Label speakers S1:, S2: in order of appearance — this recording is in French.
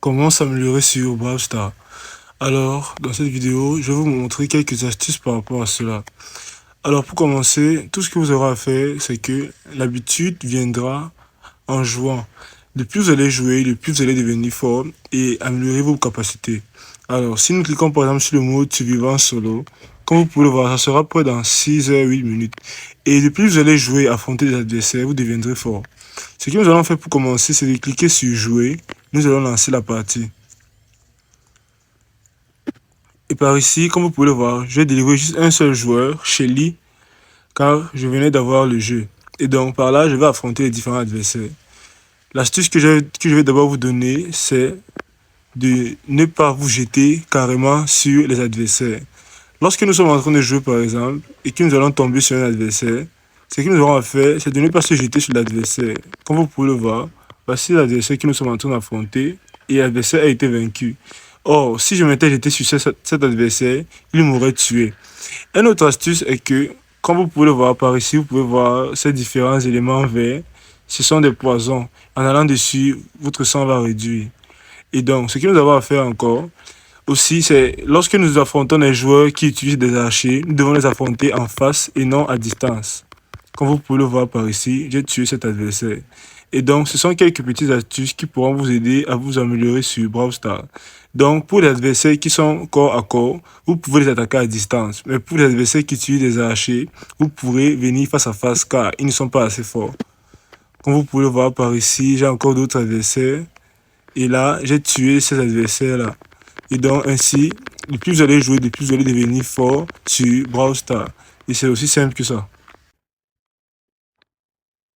S1: Comment s'améliorer sur Brawl Stars. Alors, dans cette vidéo, je vais vous montrer quelques astuces par rapport à cela. Alors, pour commencer, tout ce que vous aurez à faire, c'est que l'habitude viendra en jouant. Le plus vous allez jouer, le plus vous allez devenir fort et améliorer vos capacités. Alors, si nous cliquons par exemple sur le mode survivant solo, comme vous pouvez le voir, ça sera prêt dans 6 heures 8 minutes. Et de plus vous allez jouer, affronter des adversaires, vous deviendrez fort. Ce que nous allons faire pour commencer, c'est de cliquer sur jouer. Nous allons lancer la partie. Et par ici, comme vous pouvez le voir, je vais délivrer juste un seul joueur, Shelly, car je venais d'avoir le jeu. Et donc par là, je vais affronter les différents adversaires. L'astuce que je vais d'abord vous donner, c'est de ne pas vous jeter carrément sur les adversaires. Lorsque nous sommes en train de jouer par exemple, et que nous allons tomber sur un adversaire, ce que nous aurons à faire, c'est de ne pas se jeter sur l'adversaire. Comme vous pouvez le voir, voici l'adversaire que nous sommes en train d'affronter, et l'adversaire a été vaincu. Or, si je m'étais jeté sur cet adversaire, il m'aurait tué. Une autre astuce est que, comme vous pouvez le voir par ici, vous pouvez voir ces différents éléments verts. Ce sont des poisons. En allant dessus, votre sang va réduire. Et donc, ce que nous avons à faire encore, aussi, c'est lorsque nous affrontons des joueurs qui utilisent des archers, nous devons les affronter en face et non à distance. Comme vous pouvez le voir par ici, j'ai tué cet adversaire. Et donc, ce sont quelques petites astuces qui pourront vous aider à vous améliorer sur Brawl Stars. Donc, pour les adversaires qui sont corps à corps, vous pouvez les attaquer à distance. Mais pour les adversaires qui utilisent des archers, vous pourrez venir face à face car ils ne sont pas assez forts. Comme vous pouvez le voir par ici, j'ai encore d'autres adversaires. Et là, j'ai tué ces adversaires-là. Et donc, ainsi, le plus vous allez jouer, le plus vous allez devenir fort sur Brawl Stars. Et c'est aussi simple que ça.